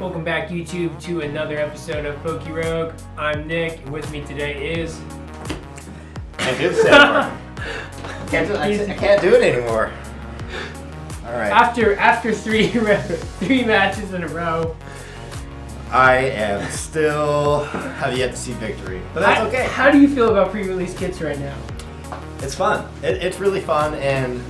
Welcome back, YouTube, to another episode of Poké-Rogue. I'm Nick, and with me today is... I did say it. I can't do it anymore. All right. After three matches in a row, I am still have yet to see victory, but that's okay. How do you feel about pre-release kits right now? It's fun. It's really fun, and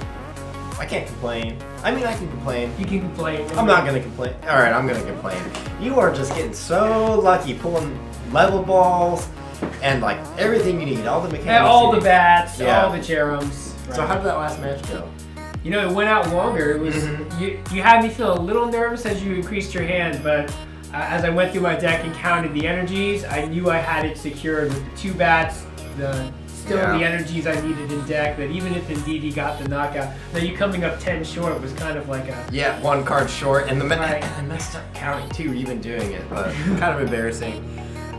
I can't complain. I mean, I can complain. You can complain. I'm not gonna complain. All right, I'm gonna complain. You are just getting so lucky pulling level balls and like everything you need, all the mechanics. And all the bats, yeah. all the cherums. Right. So how did that last match go? You know, it went out longer. It was you had me feel a little nervous as you increased your hand, but as I went through my deck and counted the energies, I knew I had it secured with the 2 bats, the energies I needed in deck, that even if indeed he got the knockout, now you coming up 10 short was kind of like a... Yeah, 1 card short, and I messed up counting too, even doing it, but kind of embarrassing.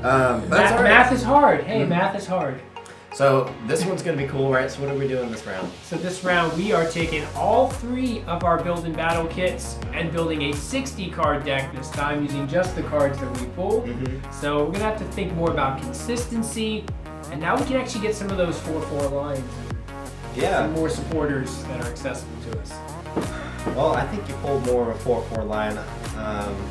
But math is hard. Hey, math is hard. So this one's going to be cool, right? So what are we doing this round? So this round we are taking all 3 of our build and battle kits and building a 60 card deck this time using just the cards that we pulled. So we're going to have to think more about consistency, and now we can actually get some of those 4/4 lines. Yeah. Some more supporters that are accessible to us. Well, I think you pulled more of a 4/4 line,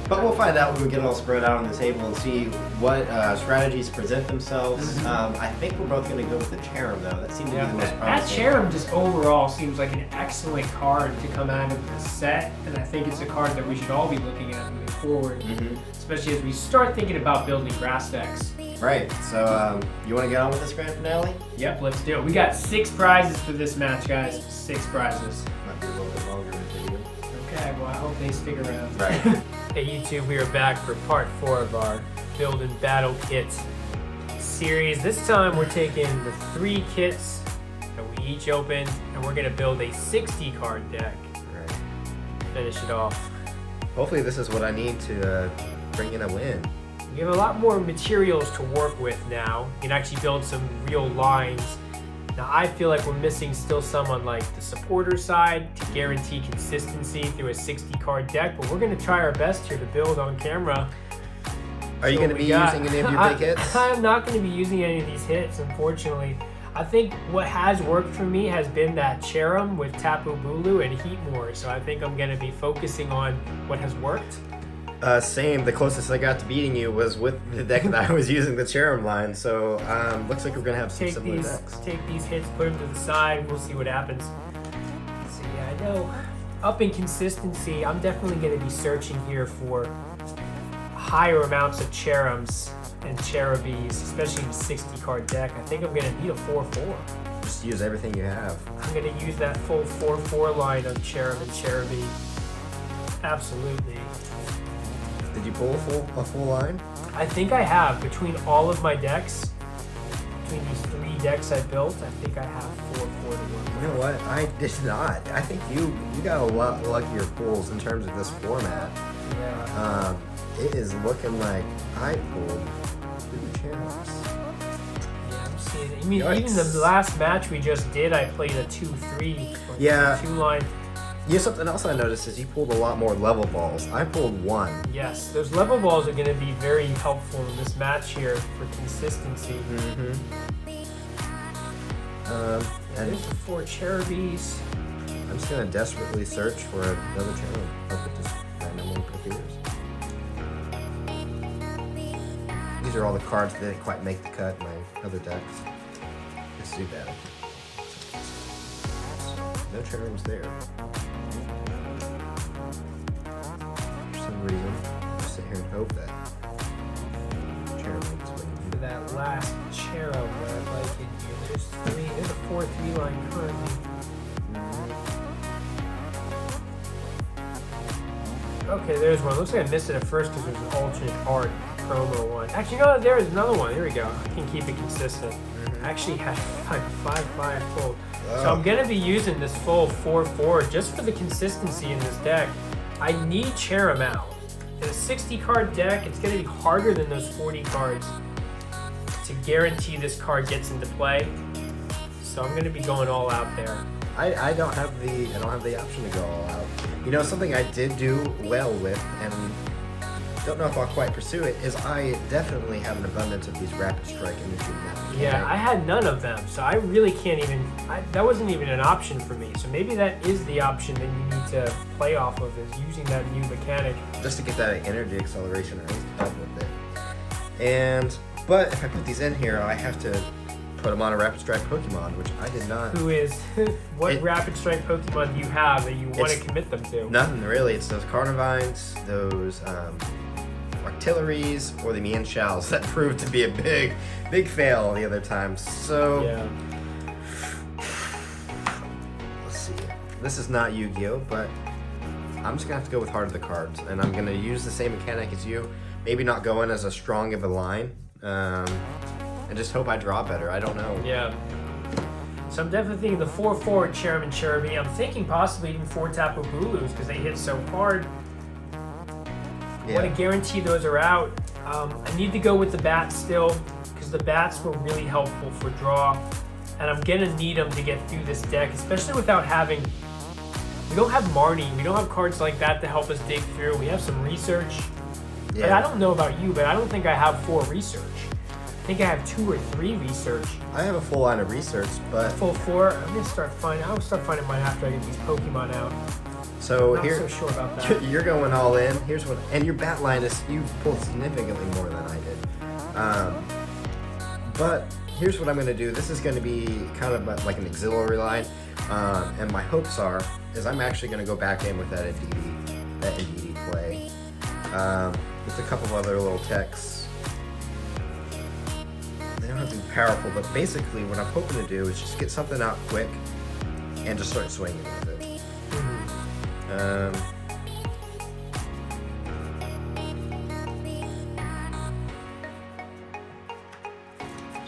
but we'll find out when we get it all spread out on the table and see what strategies present themselves. I think we're both going to go with the Cherum, though. That seems to be the most promising. That Cherum just overall seems like an excellent card to come out of the set, and I think it's a card that we should all be looking at moving forward, especially as we start thinking about building grass decks. Right, so you want to get on with this grand finale? Yep, let's do it. We got 6 prizes for this match, guys. 6 prizes. Might be a little bit longer of a video. Okay, well, I hope they stick around. Right. Hey, YouTube, we are back for part 4 of our Build and Battle Kits series. This time, we're taking the 3 kits that we each opened, and we're going to build a 60 card deck. Right. Finish it off. Hopefully, this is what I need to bring in a win. We have a lot more materials to work with now. You can actually build some real lines. Now I feel like we're missing still some on like the supporter side to guarantee consistency through a 60 card deck, but we're gonna try our best here to build on camera. Are you gonna be using any of your big hits? I'm not gonna be using any of these hits, unfortunately. I think what has worked for me has been that Cherum with Tapu Bulu and Heatmore, so I think I'm gonna be focusing on what has worked. Same. The closest I got to beating you was with the deck that I was using, the Cherum line. So looks like we're gonna have some similar decks. Take these hits, put them to the side. We'll see what happens. So yeah, I know. Up in consistency, I'm definitely gonna be searching here for higher amounts of Cherums and Cherubies, especially in the 60 card deck. I think I'm gonna need a 4/4. Just use everything you have. I'm gonna use that full 4/4 line of Cherum and Cherubi. Absolutely. Did you pull a full line? I think I have. Between all of my decks, between these 3 decks I built, I think I have 4/4 to work with. You know what? I did not. I think you got a lot luckier pulls in terms of this format. Yeah. It is looking like I pulled 2 Cherums. Yeah, I'm seeing it. I mean, even the last match we just did, I played a 2/3. Yeah. 2 line. Yeah, something else I noticed is you pulled a lot more level balls. I pulled 1. Yes, those level balls are going to be very helpful in this match here for consistency. And there's the 4 Cherubies. I'm just going to desperately search for another Cherum. Hope it just randomly appears. These are all the cards that didn't quite make the cut in my other decks. It's too bad. No Cherums there. For some reason, just sit here and hope that Cherum makes it. For that last Cherum that I like in here, there's a 4/3 line currently. Okay, there's one. Looks like I missed it at first because there's an alternate art promo one. Actually, no, there is another one. Here we go. I can keep it consistent. I actually had 5/5 full. So I'm going to be using this full 4/4 just for the consistency in this deck. I need Cherum out. In a 60 card deck, it's going to be harder than those 40 cards to guarantee this card gets into play. So I'm going to be going all out there. I don't have the option to go all out. You know, something I did do well with, and don't know if I'll quite pursue it, is I definitely have an abundance of these Rapid Strike energy. Yeah, I had none of them, so I really can't even. That wasn't even an option for me. So maybe that is the option that you need to play off of, is using that new mechanic. Just to get that energy acceleration, or at least help with it. But if I put these in here, I have to put them on a Rapid Strike Pokemon, which I did not. What Rapid Strike Pokemon do you have that you want to commit them to? Nothing really. It's those Carnivines, those Artilleries, or the Mienshals that proved to be a big fail the other time. So yeah. Let's see. This is not Yu-Gi-Oh, but I'm just gonna have to go with Heart of the Cards, and I'm gonna use the same mechanic as you. Maybe not go in as a strong of a line, and just hope I draw better. I don't know. Yeah. So I'm definitely thinking the 4/4 Chairman Cherubi. I'm thinking possibly even 4 Tapu Bulus because they hit so hard. I want to guarantee those are out. I need to go with the bats still because the bats were really helpful for draw, and I'm gonna need them to get through this deck, especially without having. We don't have Marnie. We don't have cards like that to help us dig through. We have some research, but I don't know about you, but I don't think I have 4 research. I think I have 2 or 3 research. I have a full line of research, but full 4. I'm gonna start finding. I'll start finding mine after I get these Pokemon out. So I'm not so sure about that. You're going all in. Here's what, and your bat line is, you've pulled significantly more than I did. But here's what I'm going to do. This is going to be kind of like an auxiliary line, and my hopes is I'm actually going to go back in with that Indeedee play. With a couple of other little techs. They don't have to be powerful, but basically what I'm hoping to do is just get something out quick and just start swinging with it. So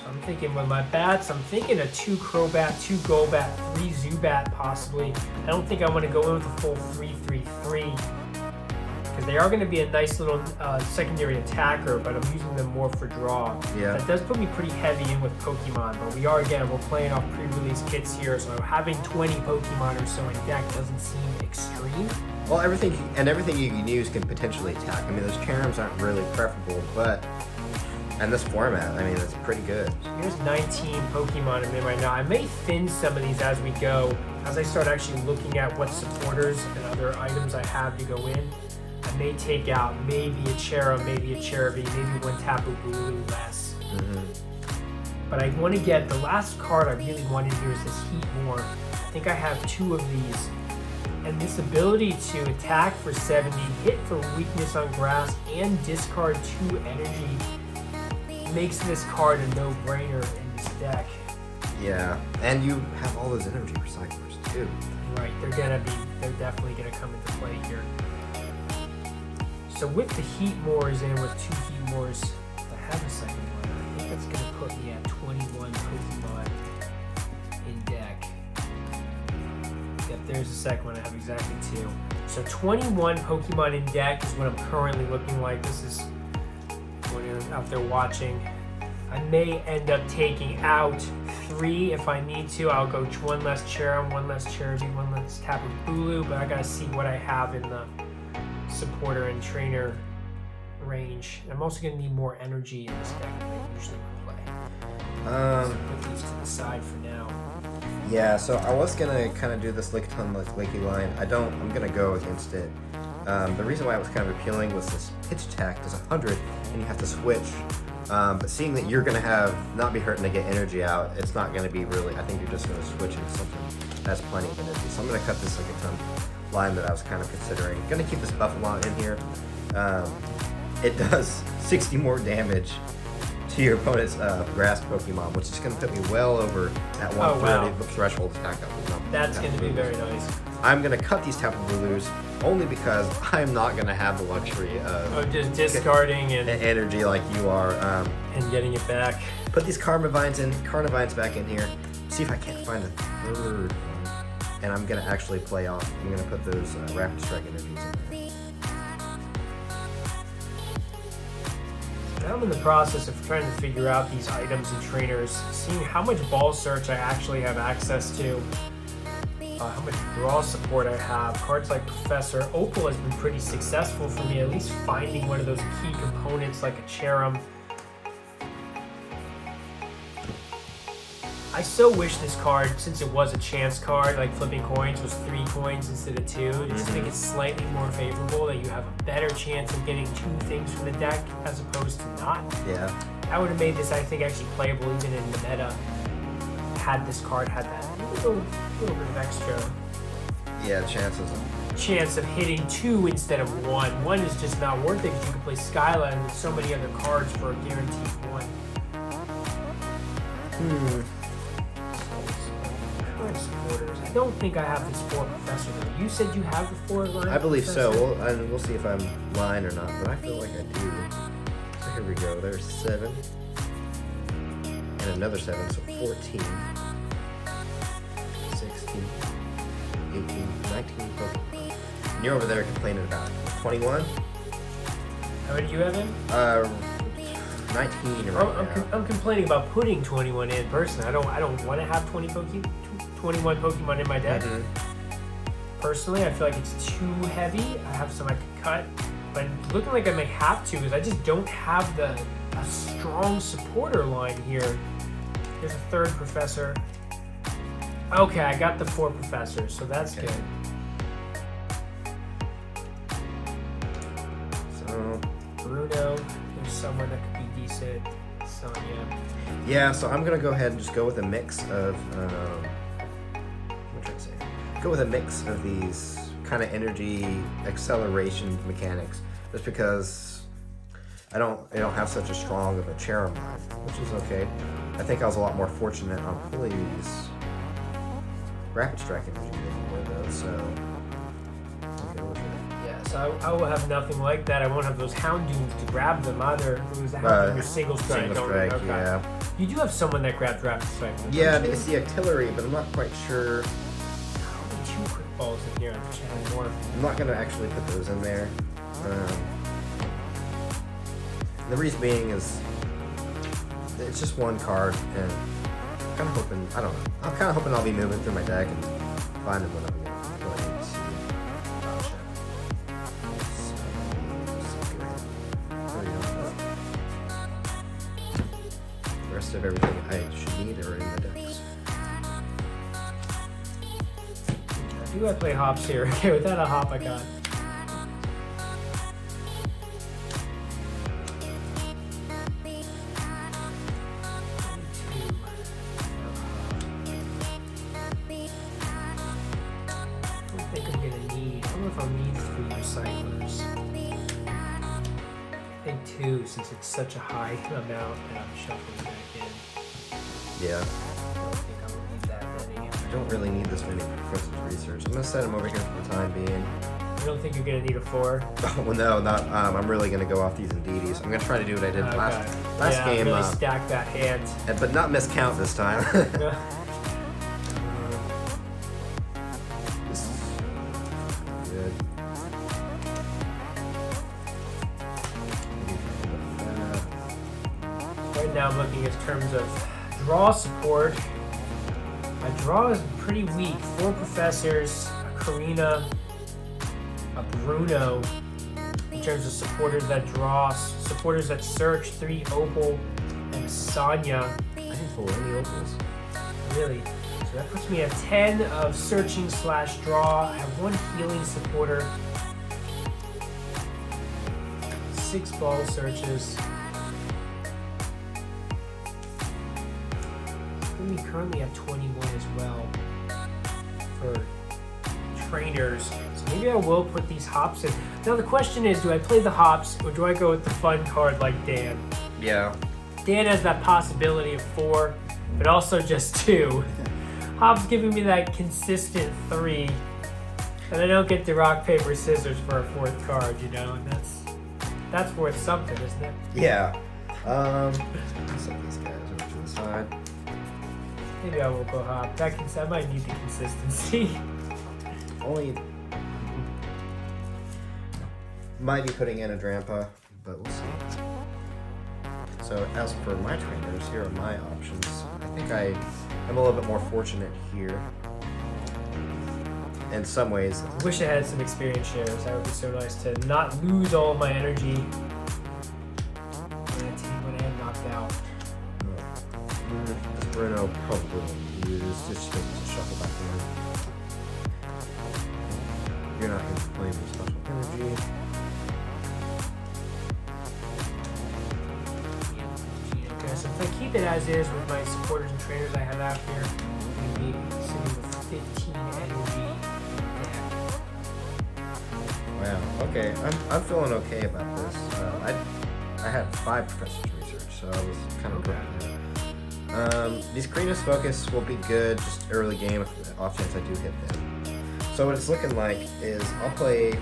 I'm thinking with my bats, I'm thinking a 2 Crobat, 2 Golbat, 3 Zubat possibly. I don't think I want to go in with a full 3/3/3 because they are going to be a nice little secondary attacker, but I'm using them more for draw. Yeah. That does put me pretty heavy in with Pokemon, but we're playing off pre-release kits here, so having 20 Pokemon or so in deck doesn't seem extreme. Well, everything you can use can potentially attack. I mean, those Charms aren't really preferable, but in this format, I mean, it's pretty good. So here's 19 Pokemon in there right now. I may thin some of these as we go, as I start actually looking at what supporters and other items I have to go in. I may take out maybe a Chera, maybe a Cherubi, maybe 1 Tapu Bulu less. But I want to get the last card I really wanted here is this Heat More. I think I have 2 of these. And this ability to attack for 70, hit for weakness on grass, and discard 2 energy makes this card a no-brainer in this deck. Yeah, and you have all those energy recyclers too. Right, they're definitely gonna come into play here. So with the Heat Moors and with 2 Heat Moors, if I have a second one, I think that's gonna put me at 21 Pokemon in deck. Yep, there's the second one. I have exactly 2. So 21 Pokemon in deck is what I'm currently looking like. This is when you're out there watching. I may end up taking out 3 if I need to. I'll go 1 less Cherum, 1 less Cherubi, 1 less Tapu Bulu, but I gotta see what I have in the supporter and trainer range. I'm also gonna need more energy in this deck than I usually would play. So put these to the side for now. Yeah, so I was gonna kind of do this Lickitung Licky line. I'm gonna go against it. The reason why it was kind of appealing was this pitch attack is 100, and you have to switch. But seeing that you're gonna not be hurting to get energy out, it's not gonna be really. I think you're just gonna switch into something that has plenty of energy. So I'm gonna cut this Lickitung line that I was kind of considering. Gonna keep this Buffalon in here. It does 60 more damage to your opponent's grass Pokemon, which is going to put me well over that 130 threshold attack. That's going to be very nice. I'm going to cut these Tapu Bulus only because I'm not going to have the luxury of just discarding and energy like you are. And getting it back. Put these Carnivines back in here. See if I can't find a third one. And I'm going to actually play off. I'm going to put those Rapid Strike energies in there. Now I'm in the process of trying to figure out these items and trainers, seeing how much ball search I actually have access to. how much draw support I have. Cards like Professor Opal has been pretty successful for me, at least finding one of those key components like a Cherem. I so wish this card, since it was a chance card, like flipping coins, was 3 coins instead of 2. I just think it's slightly more favorable, that you have a better chance of getting 2 things from the deck as opposed to not. Yeah. That would have made this, I think, actually playable even in the meta. Had this card had that little bit of extra Yeah, chances. chance of hitting 2 instead of 1. 1 is just not worth it because you can play Skyline with so many other cards for a guaranteed 1. Current supporters. I don't think I have this 4 Professor though. You said you have the 4 line? I believe so. Professor? We'll see if I'm lying or not, but I feel like I do. So here we go. There's 7. And another 7, so 14. 16. 18. 19. Pokemon. And you're over there complaining about 21? How many do you have in? 19 Oh, right now. I'm complaining about putting 21 in personally. I don't want to have 21 Pokemon in my deck. Personally, I feel like it's too heavy. I have some I could cut, but looking like I may have to because I just don't have a strong supporter line here. There's a 3rd Professor. Okay, I got the 4 Professors, so that's Okay. good. So, Bruno, there's someone that could be decent. Sonya. yeah, so I'm going to go ahead and just go with a mix of, what am I trying to say? Go with a mix of these kind of energy acceleration mechanics, just because I don't have such a strong of a Cherem line, which is okay. I think I was a lot more fortunate on pulling these Rapid Strike energy than you were though, so I'm good with it. Yeah, so I will have nothing like that. I won't have those Houndoons to grab them either. It was a Houndoon or Single Strike. Single Strike, okay. yeah. You do have someone that grabs Rapid Strike. don't Yeah, you? it's the artillery, but I'm not quite sure. Only 2 quick balls in here. I should have more. I'm not going to actually put those in there. The reason being is it's just 1 card, and I'm kind of hoping, I don't know, I'm kind of hoping I'll be moving through my deck and finding what I'm going to see. The rest of everything I should need are in the decks. I do have to play hops here. Okay, without a hop, I got. Since it's such a high amount and I'm shuffling back in. Yeah. I don't think I would need that many. I don't really need this many for Professor's Research. I'm going to set him over here for the time being. You don't think you're going to need a 4? Oh, well, no, not. I'm really going to go off these Indeedis. I'm going to try to do what I did last yeah, game. Really stack that hand. But not miscount this time. This is good. Right now I'm looking in terms of draw support. My draw is pretty weak. 4 Professors, a Karina, a Bruno. In terms of supporters that draw, supporters that search, 3 Opal, and a Sonya. I didn't pull any opals. Really? So that puts me at 10 of searching / draw. I have 1 healing supporter. 6 ball searches. We currently have 21 as well for trainers. So maybe I will put these hops in. Now the question is, do I play the hops or do I go with the fun card like Dan? Yeah. Dan has that possibility of 4, but also just 2. Hops giving me that consistent 3. And I don't get the rock, paper, scissors for a 4th card, you know, and that's worth something, isn't it? Yeah. Let's set these guys over to the side. Maybe I will go hop. I might need the consistency. Only might be putting in a Drampa, but we'll see. So as for my trainers, here are my options. I think I am a little bit more fortunate here. in some ways. I wish I had some experience shares. That would be so nice to not lose all of my energy when I am knocked out. Bruno probably won't use just to shuffle back in. You're not going to play with special energy. Okay, so if I keep it as is with my supporters and trainers I have out here, I'm going to be sitting with 15 energy. Wow. Okay, I'm feeling okay about this. I had 5 professors research, so I was kind of good. These Krina's Focus will be good just early game if the off chance I do hit them. So what it's looking like is I'll play,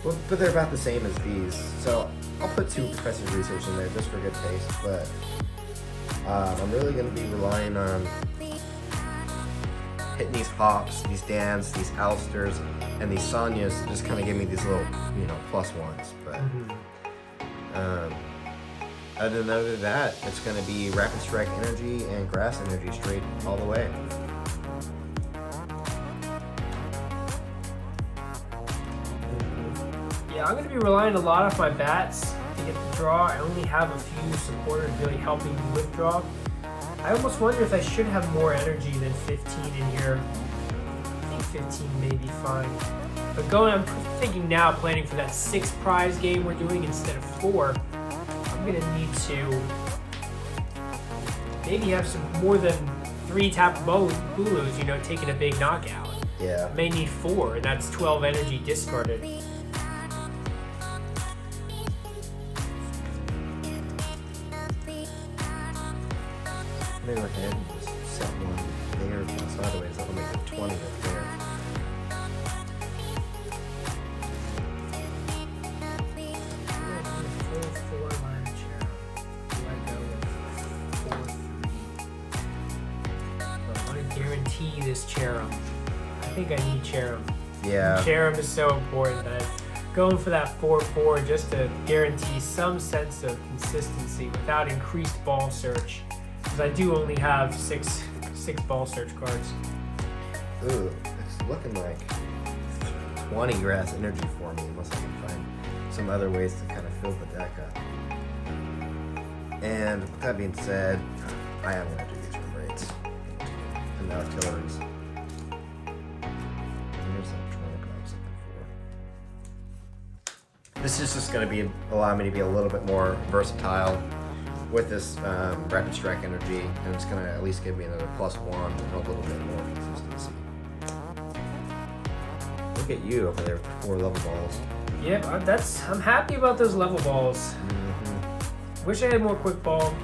well, but they're about the same as these. So I'll put 2 Professor's Research in there just for good taste, but I'm really going to be relying on hitting these Hops, these Dans, these Alsters, and these Sonyas to just kind of give me these little, +1s. But other than that, it's going to be Rapid Strike Energy and Grass Energy straight all the way. Yeah, I'm going to be relying a lot on my bats to get the draw. I only have a few supporters really helping me with draw. I almost wonder if I should have more energy than 15 in here. I think 15 may be fine. But I'm thinking now, planning for that 6 prize game we're doing instead of 4, I'm going to need to maybe have some more than 3 Tapu Bulus, taking a big knockout. Yeah. I may need 4, and that's 12 energy discarded. Maybe go ahead and just set one there sideways. That'll make it 20 up there. Guarantee this Cherum. I think I need Cherum. Yeah. Cherum is so important that I'm going for that 4/4 just to guarantee some sense of consistency without increased ball search. Because I do only have six ball search cards. Ooh, it's looking like 20 Grass Energy for me, unless I can find some other ways to kind of fill the deck up. And with that being said, I am going to do these raids. And now artilleries. Here's that tronic I was looking for. This is just going to be allow me to be a little bit more versatile with this Rapid Strike Energy, and it's going to at least give me another +1 and a little bit more consistency. Look at you over there with 4 level balls. Yep, I'm happy about those level balls. Wish I had more quick ball.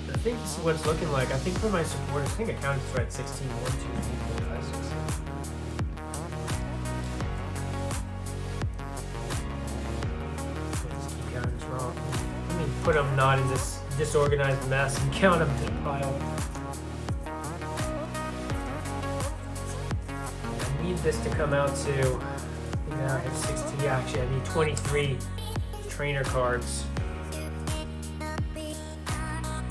I think this is what it's looking like. I think for my supporters, I think I counted this right, 16, 1, 2, 3, 4, 5, 6, 7. Just keep counting this wrong. Let me put them not in this disorganized mess and count them to the pile. I need this to come out to, I have 16, actually I need 23 trainer cards.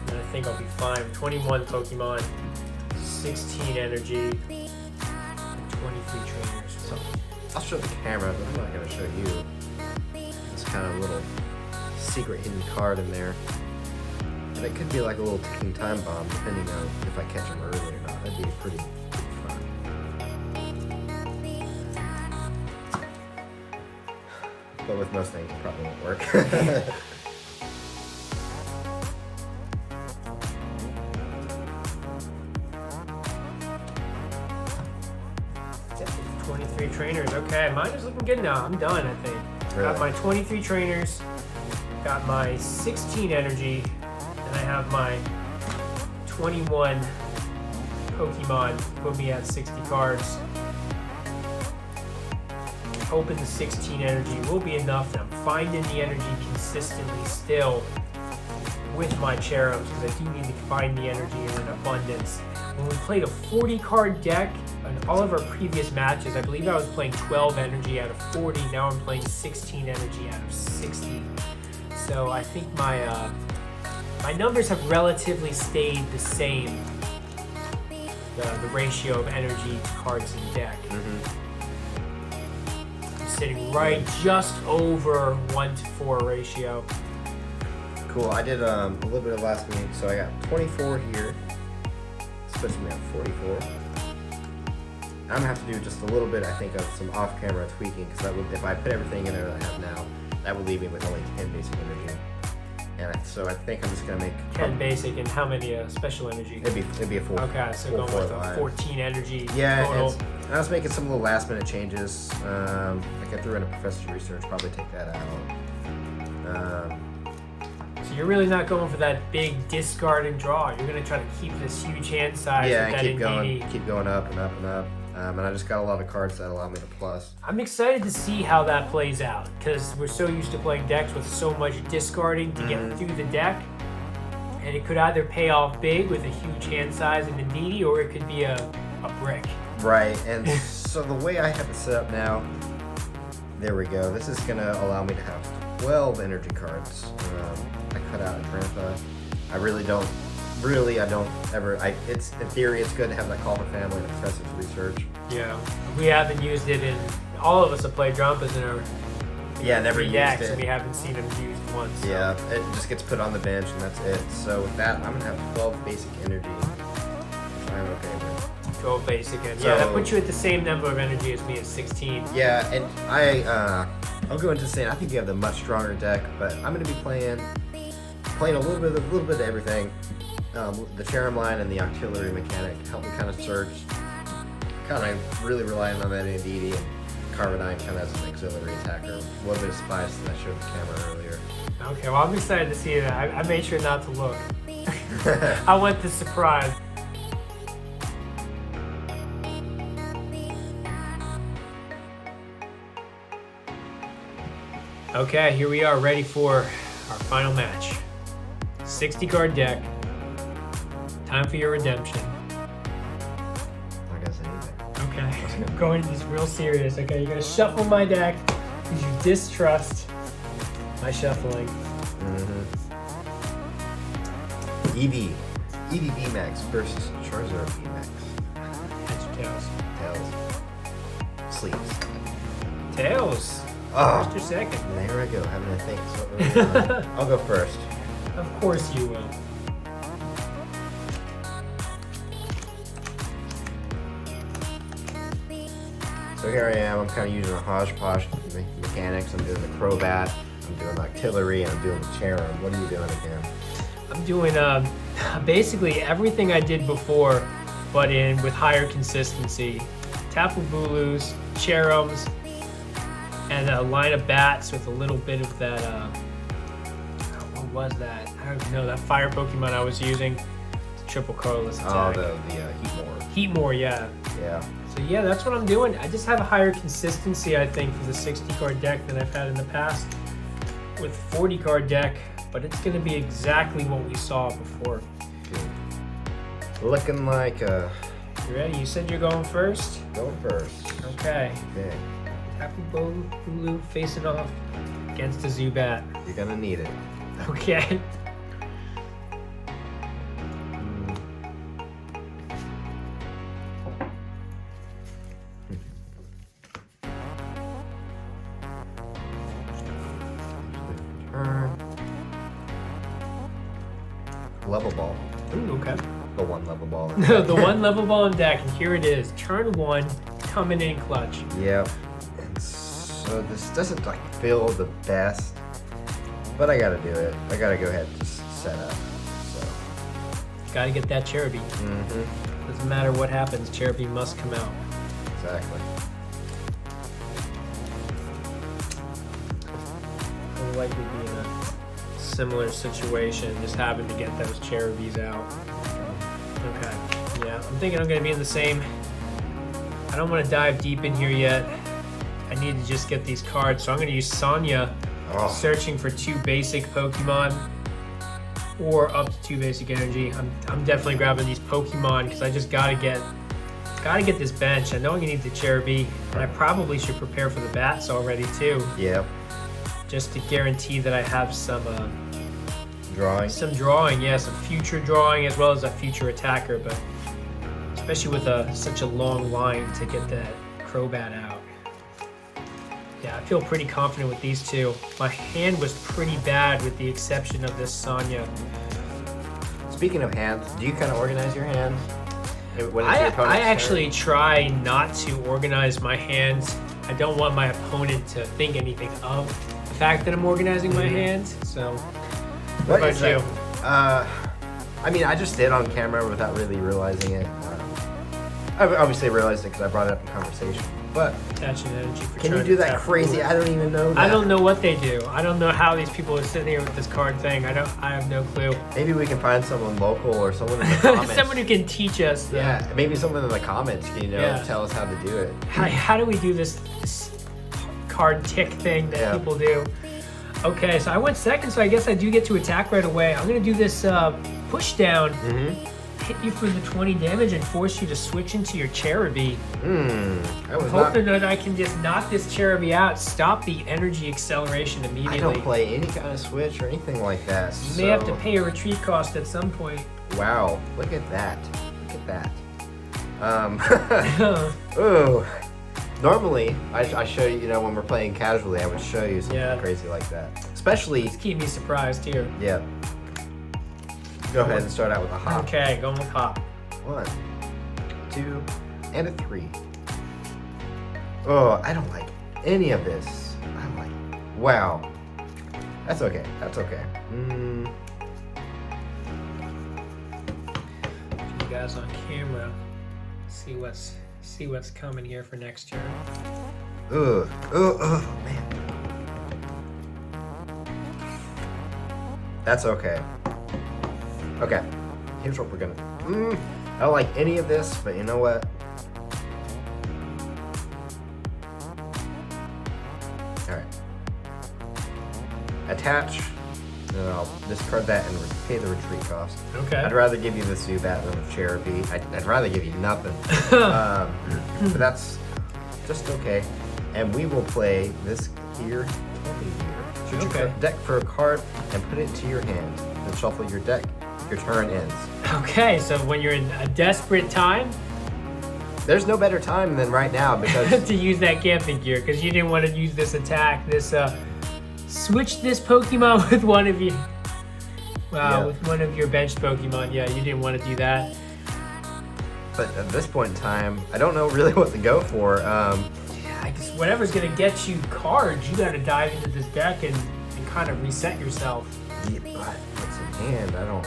And I think I'll be fine. 21 Pokemon, 16 energy, and 23 trainers. So I'll show the camera, but I'm not going to show you this kind of little secret hidden card in there. And it could be like a little ticking time bomb, depending on if I catch them early or not. That'd be pretty fun. But with most things, it probably won't work. 23 trainers. Okay, mine is looking good now. I'm done, I think. Really? Got my 23 trainers, got my 16 energy, and I have my 21 Pokemon. Put me at 60 cards. Hoping the 16 energy will be enough. And I'm finding the energy consistently still with my Cherubs because I do need to find the energy in an abundance. When we played a 40 card deck in all of our previous matches, I believe I was playing 12 energy out of 40. Now I'm playing 16 energy out of 60. So I think my numbers have relatively stayed the same. the ratio of energy to cards in deck. I'm sitting right just over 1-to-4 ratio. Cool. I did a little bit of last week, so I got 24 here. Supposed to be at 44. I'm gonna have to do just a little bit, I think, of some off-camera tweaking, because that would, if I put everything in there that I have now, that would leave me with only 10 basic energy. And so I think I'm just gonna make 10 basic and how many special energy? It'd be a full. Okay, so full going with a line. 14 energy Yeah, total. and I was making some little last-minute changes. Like I threw in a professor's research, probably take that out. So you're really not going for that big discard and draw. You're gonna try to keep this huge hand size Yeah, with and that keep going up and up and up. And I just got a lot of cards that allow me to plus. I'm excited to see how that plays out because we're so used to playing decks with so much discarding to get through the deck, and it could either pay off big with a huge hand size and a needy, or it could be a brick. Right, and so the way I have it set up now, there we go. This is gonna allow me to have 12 energy cards. I cut out a grandpa. I don't ever. It's in theory, it's good to have that call for family and professor's research. Yeah, we haven't used it in. All of us have played Drampas in our Never used decks, it. and we haven't seen them used once. So. Yeah, it just gets put on the bench and that's it. So with that, I'm gonna have 12 basic energy, which I'm okay with. 12 basic, and So- yeah, that puts you at the same number of energy as me at 16. Yeah, and I'll go into saying I think you have the much stronger deck, but I'm gonna be playing a little bit of everything. The Cherem line and the Octillery mechanic help me kind of search, kind of really relying on that Indeedee, and Carbonite kind of as an auxiliary attacker. A little bit of spice that I showed the camera earlier. Okay, well I'm excited to see that. I made sure not to look. I want the surprise. Okay, here we are, ready for our final match. 60 card deck. Time for your redemption. Not gonna say anything. Okay, I'm going to this real serious. Okay, you're gonna shuffle my deck because you distrust my shuffling. EV VMAX versus Charizard VMAX. Heads or tails? Tails. Sleeves. Tails. Oh, First or second? there I go, having to think. So I'll go first. Of course you will. So here I am, I'm kind of using a hodgepodge of mechanics. I'm doing the Crobat, I'm doing the Octillery, and I'm doing the Cherem. What are you doing again? I'm doing basically everything I did before, but with higher consistency. Tapu Bulus, Cherems, and a line of bats with a little bit of that. What was that? I don't know. That fire Pokemon I was using. Triple colorless Oh, attack. the Heatmore. Heatmore, yeah. Yeah. So yeah, that's what I'm doing. I just have a higher consistency, I think, for the 60 card deck than I've had in the past with 40 card deck, but it's going to be exactly what we saw before. Good. Looking like You ready? You said you're going first? going first. Okay. Okay. Tapu Bulu facing off against a Zubat. You're gonna need it. Okay. Level ball. Ooh, okay. The one level ball. The one level ball in deck, and here it is. Turn one, coming in clutch. Yep. And so this doesn't like feel the best, but I gotta do it. I gotta go ahead and just set up. So. Gotta get that Cherubi. Doesn't matter what happens, Cherubi must come out. Exactly. I'll likely be in a similar situation, just having to get those Cherubis out. Okay. Yeah, I'm thinking I'm gonna be in the same. I don't want to dive deep in here yet. I need to just get these cards, so I'm gonna use Sonya, Oh. searching for 2 basic Pokemon, or up to 2 basic energy. I'm definitely grabbing these Pokemon because I just gotta get this bench. I know I'm gonna need the Cherubi, and I probably should prepare for the bats already too, Yep. just to guarantee that I have some Drawing. drawing, yeah, some future drawing as well as a future attacker. But so especially with such a long line to get that Crobat out. Yeah, I feel pretty confident with these two. My hand was pretty bad with the exception of this Sonya. Speaking of hands, do you kind of organize your hands? When it's your opponent's I turn? actually try not to organize my hands. I don't want my opponent to think anything of the fact that I'm organizing my hands. So, what about is you? that? I mean, I just did on camera without really realizing it. I obviously realized it because I brought it up in conversation. But Attaching energy for can you turn do that tap crazy? forward. I don't even know that. I don't know what they do. I don't know how these people are sitting here with this card thing. I have no clue. Maybe we can find someone local or someone in the comments. Someone who can teach us. Yeah, maybe someone in the comments can, tell us how to do it. How do we do this card tick thing that people do? Okay, so I went second, so I guess I do get to attack right away. I'm gonna do this push down. Hit you for the 20 damage and force you to switch into your Cherubi. I'm hoping that I can just knock this Cherubi out, stop the energy acceleration immediately. I don't play any kind of switch or anything like that. You may have to pay a retreat cost at some point. Wow, look at that. Look at that. Ooh. Normally, I show you, when we're playing casually, I would show you something crazy like that. Especially... Just keep me surprised here. Yeah. Go ahead and start out with a hop. Okay, going with hop. 1, 2, and a 3. Oh, I don't like any of this. I don't like it. Wow. That's okay. That's okay. You guys on camera, see what's coming here for next turn. Ugh, man. That's okay. Okay, here's what we're gonna. I don't like any of this, but you know what? All right. Attach. And then I'll discard that and pay the retreat cost. Okay. I'd rather give you the Zubat than the Cherubi. I'd rather give you nothing. But that's just okay. And we will play this here. Shoot your deck for a card and put it to your hand. Then shuffle your deck. Your turn ends. Okay, so when you're in a desperate time, there's no better time than right now because to use that camping gear, because you didn't want to use this attack, switch this Pokemon with one of you. Wow, with one of your benched Pokemon. Yeah, you didn't want to do that. But at this point in time, I don't know really what to go for. I guess whatever's gonna get you cards, you gotta dive into this deck and kind of reset yourself. Yeah, but what's in hand? I don't.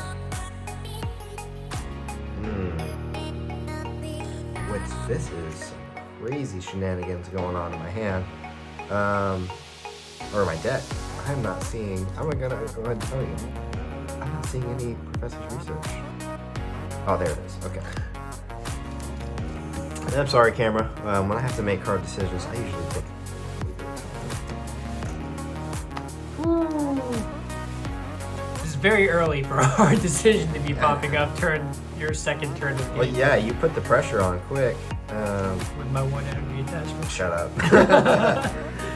This is some crazy shenanigans going on in my hand. Or my deck. I'm not seeing. I'm gonna go ahead and tell you. I'm not seeing any Professor's Research. Oh, there it is. Okay. I'm sorry, camera. When I have to make hard decisions, I usually take This is very early for a hard decision to be popping up. Your second turn of the game. Well, yeah, you put the pressure on quick. With my one energy attachment. Shut up.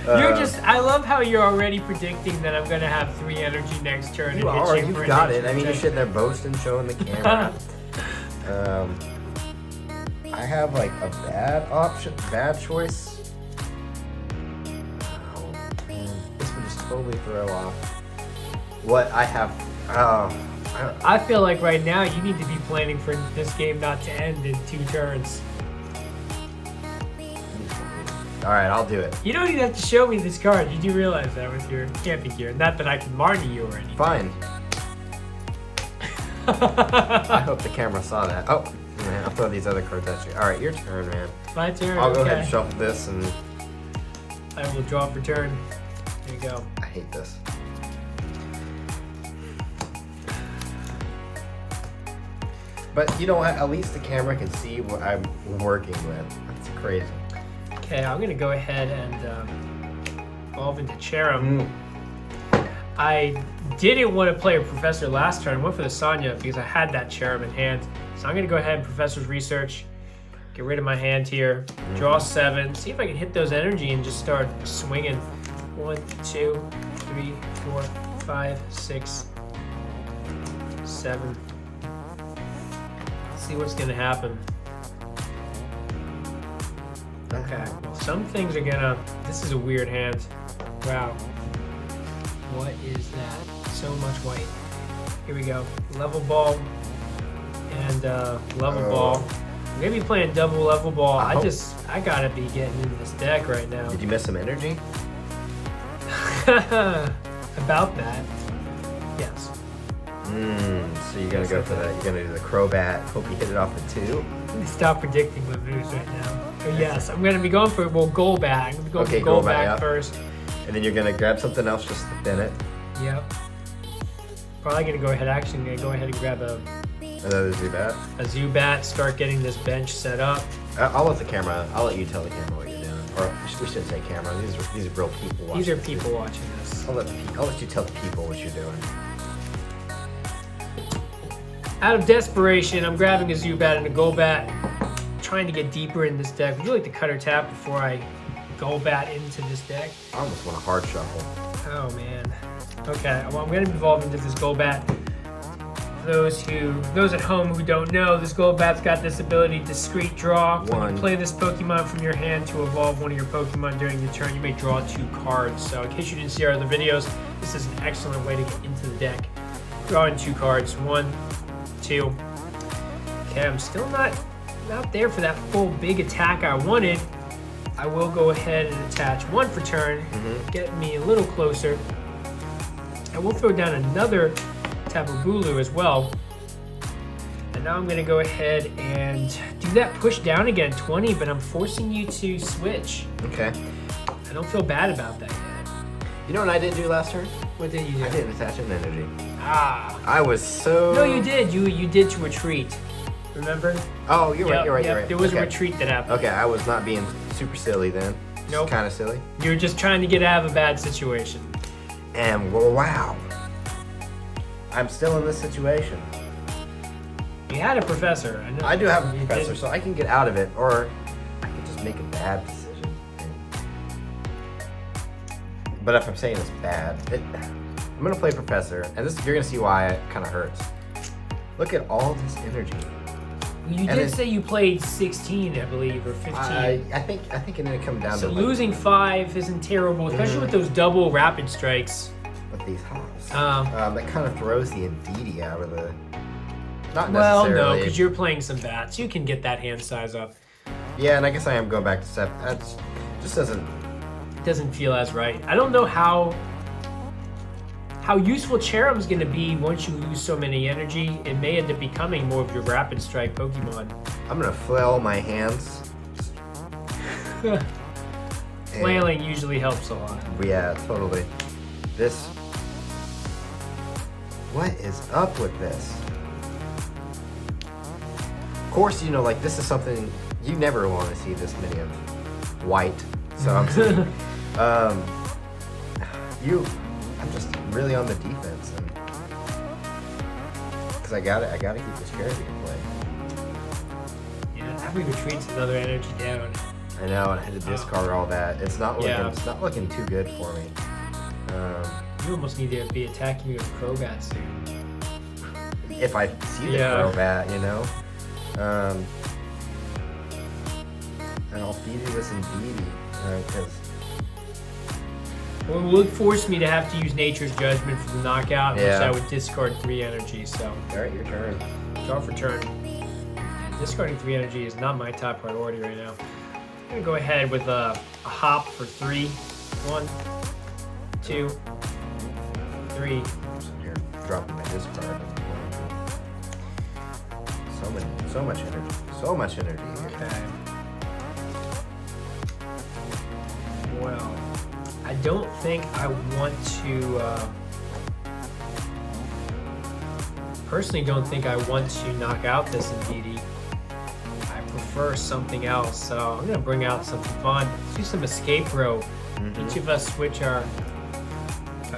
I love how you're already predicting that I'm gonna have 3 energy next turn. You are, you've got it. I mean, you're sitting there boasting, showing the camera. I have like a bad choice. Oh, man. This would just totally throw off what I have. I feel like right now you need to be planning for this game not to end in 2 turns. All right, I'll do it. You don't even have to show me this card. You do realize that with your camping gear. Not that I can Marnie you or anything. Fine. I hope the camera saw that. Oh, man, I'll throw these other cards at you. All right, your turn, man. My turn. I'll go ahead and shuffle this and... I will draw for turn. There you go. I hate this. But you know what? At least the camera can see what I'm working with. That's crazy. Okay, I'm gonna go ahead and evolve into Cherub. I didn't want to play a Professor last turn. I went for the Sonya because I had that Cherub in hand. So I'm gonna go ahead and Professor's Research. Get rid of my hand here. Draw 7. See if I can hit those energy and just start swinging. 1, 2, 3, 4, 5, 6, 7. See what's gonna happen. Okay. Well, some things are gonna. This is a weird hand. Wow. What is that? So much white. Here we go. Level ball and level ball. I'm gonna be playing double level ball. I gotta be getting into this deck right now. Did you miss some energy? About that. Yes. So you're gonna go for that. You're gonna do the Crobat. Hope you hit it off the 2. Stop predicting my moves right now. But yes, I'm gonna be going for Golbat. I'm gonna go Okay, for Golbat Golbat, first. And then you're gonna grab something else just to thin it. Yep. Probably gonna go ahead. Actually, I'm gonna go ahead and grab Another Zubat. a Zubat. Start getting this bench set up. I'll let the camera. I'll let you tell the camera what you're doing. Or we should say camera. These are real people watching. These are this people video. watching this. I'll let you tell the people what you're doing. Out of desperation, I'm grabbing a Zubat and a Golbat, trying to get deeper in this deck. Would you like to cut or tap before I Golbat into this deck? I almost want a hard shuffle. Oh man. Okay, well I'm gonna evolve into this Golbat. For those at home who don't know, this Golbat's got this ability, Discreet Draw. When you play this Pokemon from your hand to evolve one of your Pokemon during your turn, you may draw 2 cards. So in case you didn't see our other videos, this is an excellent way to get into the deck. Drawing 2 cards, 1, 2. Okay, I'm still not there for that full big attack I wanted. I will go ahead and attach 1 for turn, get me a little closer. I will throw down another Tapu Bulu as well. And now I'm gonna go ahead and do that push down again, 20, but I'm forcing you to switch. Okay. I don't feel bad about that yet. You know what I didn't do last turn? What did you do? I didn't attach an energy. Ah. I was so... No, you did. You did to retreat. Remember? Oh, you're right. You're right. There was a retreat that happened. Okay, I was not being super silly then. Nope. Kind of silly. You were just trying to get out of a bad situation. And well, wow. I'm still in this situation. You had a professor. I know. I do have a You professor, did. so I can get out of it, or I can just make a bad decision. But if I'm saying it's bad, I'm gonna play professor, and you're gonna see why it kind of hurts. Look at all this energy. You did say you played 16, I believe, or 15. I think it didn't come down So to losing 5 isn't terrible, especially with those double rapid strikes. with these hops. Um, That kind of throws the Indeedee out of the. Not Well, necessarily. no, because you're playing some bats. You can get that hand size up. Yeah, and I guess I am going back to 7. That's just Doesn't feel as right. I don't know how useful Cherum's going to be once you lose so many energy. It may end up becoming more of your rapid strike Pokemon. I'm gonna flail my hands. Flailing usually helps a lot. Yeah, totally. This. What is up with this? Of course, you know, like this is something you never want to see this many of white. So I'm saying, I'm just really on the defense, and because I gotta keep this character in play. Yeah, Happy Retreat's another energy down. I know, and I had to discard all that. It's not looking, Yeah. it's not looking too good for me. You almost need to be attacking me with Crobat soon. If I see the Yeah. Crobat, you know. And I'll feed you this Indeedee, because Well, it would force me to have to use Nature's Judgment for the knockout, which Yeah. I would discard 3 energy, so alright, your turn. draw for turn. Discarding 3 energy is not my top priority right now. I'm gonna go ahead with a hop for 3. 1, 2, 3. You're dropping my discard. So much energy. So much energy here. Okay. Well, I don't think I want to. Personally, don't think I want to knock out this Indeedee. I prefer something else, so I'm gonna bring out something fun. Let's do some escape row. Each of us switch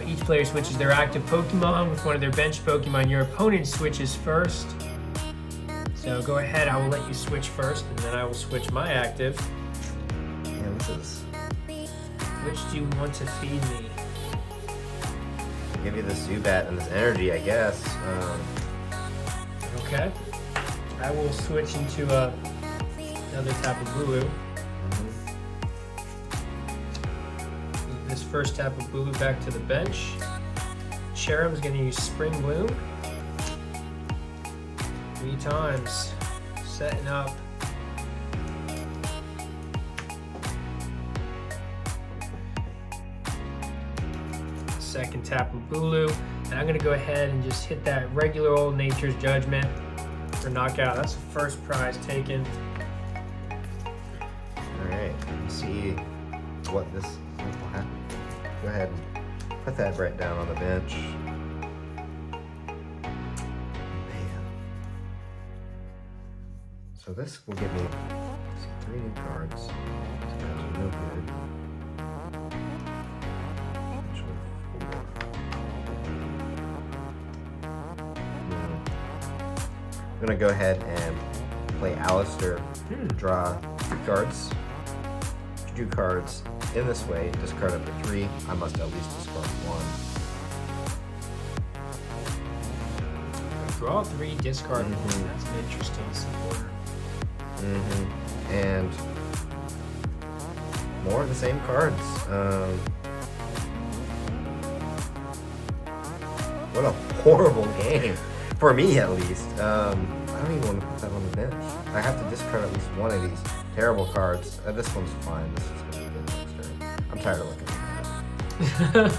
each player switches their active Pokemon with one of their bench Pokemon. Your opponent switches first. So go ahead, I will let you switch first, and then I will switch my active. Man, this is. Which do you want to feed me? Give you this Zubat and this energy, I guess. Okay. I will switch into another Tapu Bulu. This first tap of Bulu back to the bench. Cherum's gonna use Spring Bloom. 3 times. Setting up. Second tap of Bulu. And I'm gonna go ahead and just hit that regular old Nature's Judgment for knockout. That's the first prize taken. Alright, let's see what this will happen. Go ahead and put that right down on the bench. Man. So this will give me 3 new cards. So that's no good. Actually, 4. I'm gonna go ahead and play Alistair. Draw 2 cards. Drew cards in this way, discard up to 3. I must at least discard 1. Draw 3, discard 1. That's an interesting supporter. And more of the same cards. What a horrible game. For me, at least. I don't even want to put that on the bench. I have to discard at least one of these terrible cards. This one's fine. This is going to be good next turn. I'm tired of looking at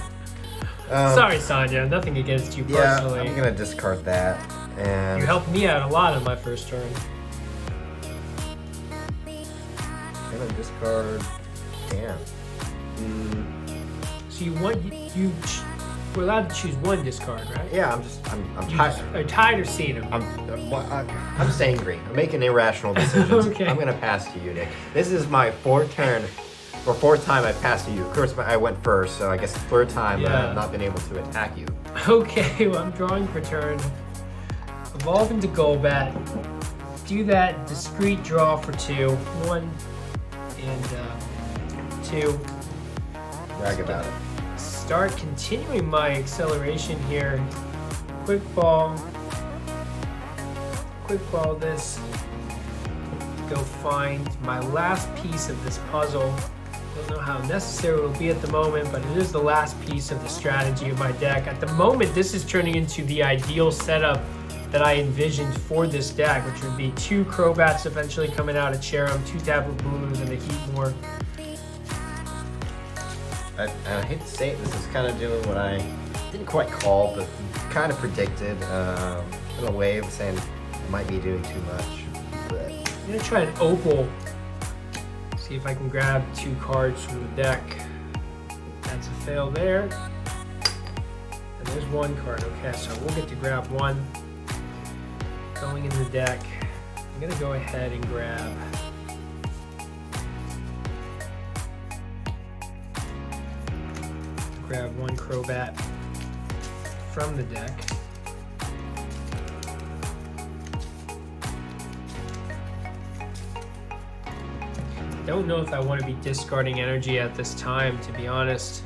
that. Sorry, Sanya. Nothing against you personally. Yeah, I'm going to discard that. And you helped me out a lot on my first turn. I'm going to discard... Damn. So we're allowed to choose 1 discard, right? Yeah, I'm tired. Are you tired of seeing them? I'm just angry. I'm making irrational decisions. Okay. I'm gonna pass to you, Nick. This is my 4th turn, or 4th time I passed to you. Of course, I went first, so I guess 3rd time I've not been able to attack you. Okay, well, I'm drawing for turn. Evolve into Golbat. Do that discrete draw for 2. 1 and 2. Brag about it. Start continuing my acceleration here. Quick ball this. Go find my last piece of this puzzle. Don't know how necessary it will be at the moment, but it is the last piece of the strategy of my deck. At the moment, this is turning into the ideal setup that I envisioned for this deck, which would be 2 Crobats eventually coming out of Cherrim, 2 Tapu Bulus, and a Heatmore. I hate to say it, this is kind of doing what I didn't quite call, but kind of predicted in a way of saying it might be doing too much. But I'm gonna try an Opal. See if I can grab 2 cards from the deck. That's a fail there. And there's 1 card. Okay, so we'll get to grab 1. Going in the deck. I'm gonna go ahead and grab grab 1 Crobat from the deck. Don't know if I want to be discarding energy at this time, to be honest.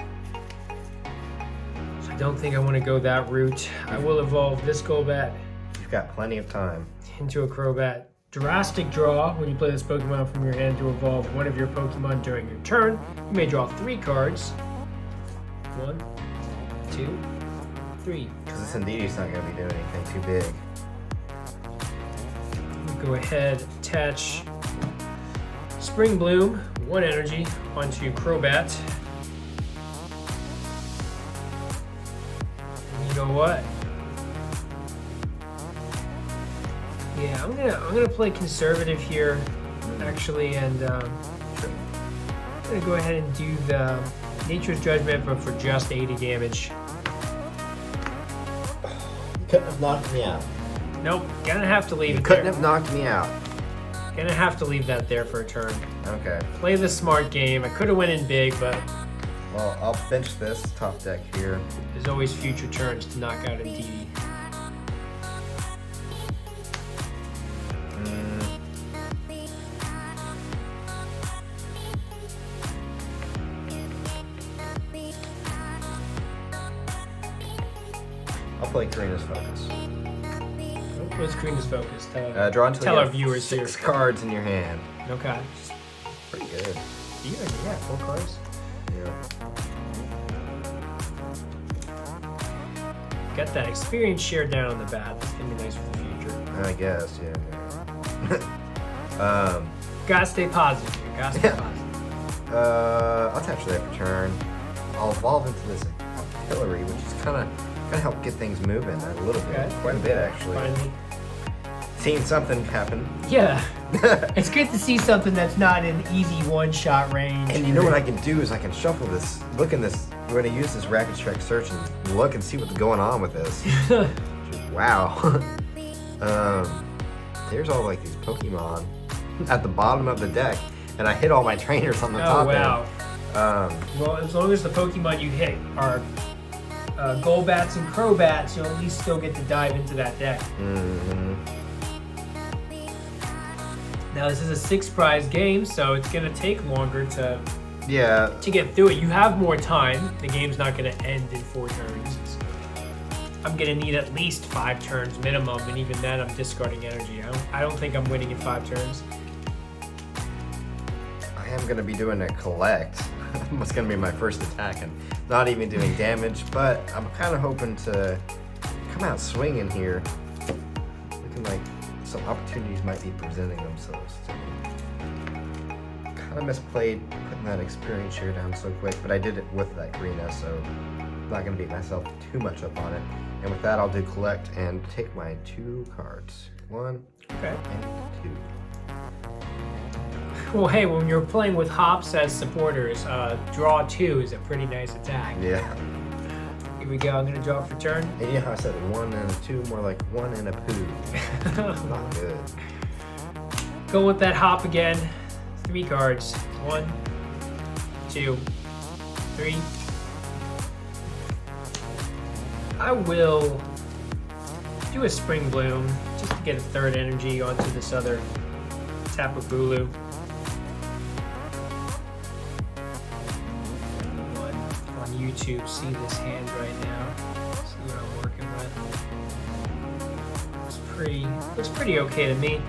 So I don't think I want to go that route. I will evolve this Golbat you've got plenty of time. into a Crobat. Drastic draw. When you play this Pokemon from your hand to evolve one of your Pokemon during your turn, you may draw 3 cards. 1, 2, 3. Because this Indeedee not going to be doing anything too big. We'll go ahead, attach Spring Bloom, 1 energy, onto Crobat. And you know what? Yeah, I'm gonna play conservative here, actually, and I'm gonna go ahead and do the Nature's Judgment, but for just 80 damage. You couldn't have knocked me out. Nope, gonna have to leave You it couldn't there. have knocked me out. Gonna have to leave that there for a turn. Okay. Play the smart game. I could have went in big, but Well, I'll bench this top deck here. there's always future turns to knock out Indeedee. I'll play Karina's Focus. What's Karina's Focus? Draw until Tell you our have viewers 6 here. cards in your hand. Okay. Pretty good. Yeah, 4 cards. Yeah. Got that experience share down on the bat. That's gonna be nice for the future. I guess, yeah. Gotta stay positive. Here. Gotta stay positive. I'll attach that for turn. I'll evolve into this artillery, which is kind of gonna help get things moving a little bit, Okay. quite a bit actually. Finally. Seeing something happen. Yeah. It's good to see something that's not in easy one-shot range. And you know what I can do is I can shuffle this, look in this, we're gonna use this rapid strike search and look and see what's going on with this. Wow. There's all like these Pokemon at the bottom of the deck, and I hit all my trainers on the top wow. end. Well, as long as the Pokemon you hit are Golbats and Crobats, you'll at least still get to dive into that deck. Now this is a 6-prize game, so it's gonna take longer to get through it. You have more time. The game's not gonna end in 4 turns. I'm gonna need at least 5 turns minimum, and even then I'm discarding energy. I don't think I'm winning in 5 turns. I am gonna be doing a collect. It's gonna be my first attack and not even doing damage, but I'm kind of hoping to come out swinging here. Looking like some opportunities might be presenting themselves to me. Kind of misplayed putting that experience share down so quick, but I did it with that Karina, so I'm not gonna beat myself too much up on it. And with that, I'll do collect and take my 2 cards. 1 Okay. and 2. Well, hey, when you're playing with hops as supporters, draw 2 is a pretty nice attack. Yeah. Here we go. I'm gonna draw for turn. And you know how I said 1 and a 2, more like 1 and a poo. Not good. Go with that hop again. 3 cards. 1, 2, 3. I will do a Spring Bloom just to get a 3rd energy onto this other Tapu Bulu. On YouTube, see this hand right now. See what I'm working with. Looks pretty okay to me.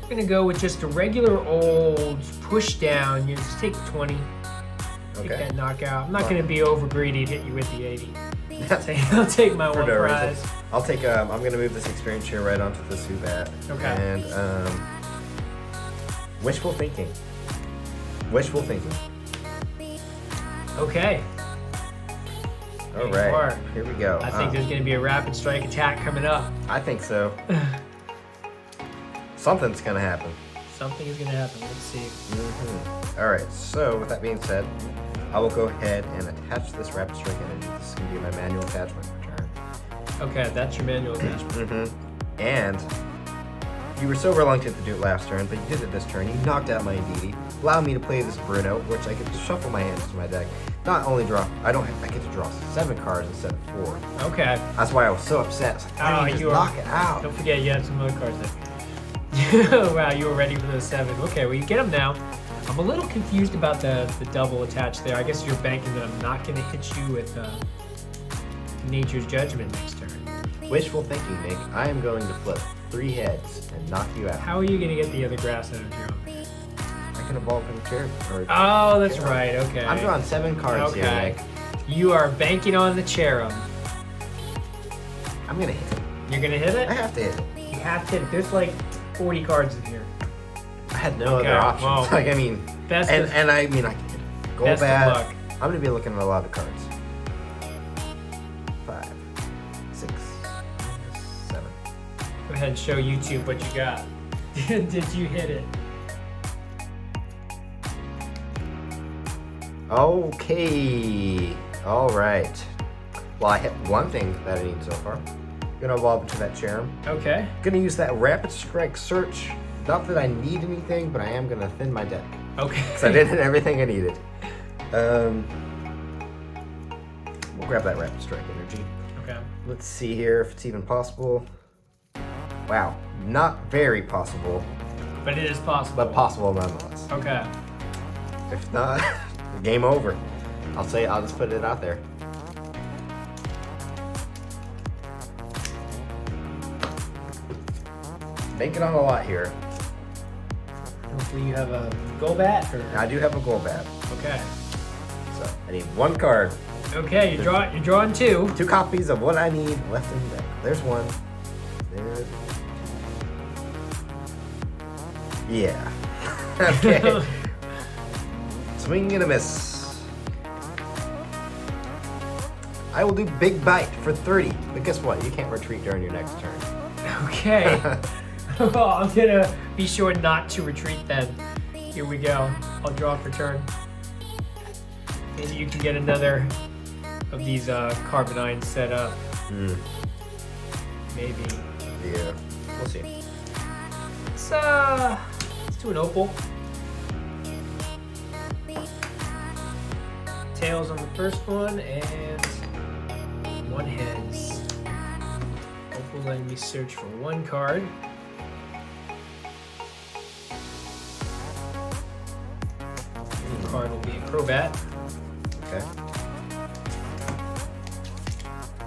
I'm gonna go with just a regular old push down. You just take 20. Take that knockout. I'm not gonna be over greedy to hit you with the 80. I'll take my one prize. I'll take. I'm gonna move this experience share right onto the Zubat. Okay. And wishful thinking. Wishful thinking. Okay. All right. Here we go. I think there's gonna be a rapid strike attack coming up. I think so. Something's gonna happen. Something is gonna happen. Let's see. All right. So with that being said, I will go ahead and attach this rapid strike energy. This is gonna be my manual attachment for turn. Okay, that's your manual attachment. And you were so reluctant to do it last turn, but you did it this turn. You knocked out my Indeedee, allowed me to play this Bruno, which I get to shuffle my hands to my deck. Not only draw, I get to draw 7 cards instead of 4. Okay. That's why I was so upset. I was like, why didn't you just knock it out? Don't forget, you had some other cards there. Wow, you were ready for those 7. Okay, well, you get them now. I'm a little confused about the double attach there. I guess you're banking that I'm not going to hit you with Nature's Judgment next turn. Wishful thinking, Nick. I am going to flip 3 heads and knock you out. How are you going to get the other grass energy on there? I can evolve in a chair. Oh, that's right. Okay. I'm drawing 7 cards here, Nick. You are banking on the Cherub. I'm going to hit it. You're going to hit it? I have to hit it. You have to hit it. There's like 40 cards in here. I had no other options. Well, like, I mean, I can hit it. Golbat. I'm going to be looking at a lot of cards. 5, 6, 7. Go ahead and show YouTube what you got. Did you hit it? Okay. All right. Well, I hit one thing that I need so far. Gonna evolve into that Cherub. Okay. Gonna use that rapid strike search. Not that I need anything, but I am gonna thin my deck. Okay. Because I didn't hit everything I needed. We'll grab that rapid strike energy. Okay. Let's see here if it's even possible. Wow, not very possible. But it is possible. But possible nonetheless. Okay. If not, game over. I'll just put it out there. Banking on a lot here. Hopefully you have a Golbat or... I do have a Golbat. Okay. So I need 1 card. Okay, you're drawing 2. 2 copies of what I need left in the deck. There's 1. There's... Yeah. Okay. Swing and a miss. I will do Big Bite for 30, but guess what? You can't retreat during your next turn. Okay. Well, I'm gonna be sure not to retreat then. Here we go. I'll draw for turn. Maybe you can get another of these carbon ions set up. Maybe. Yeah. We'll see. Let's do an opal. Tails on the first one and 1 heads. Opal letting me search for 1 card. The card will be a Crobat. Okay.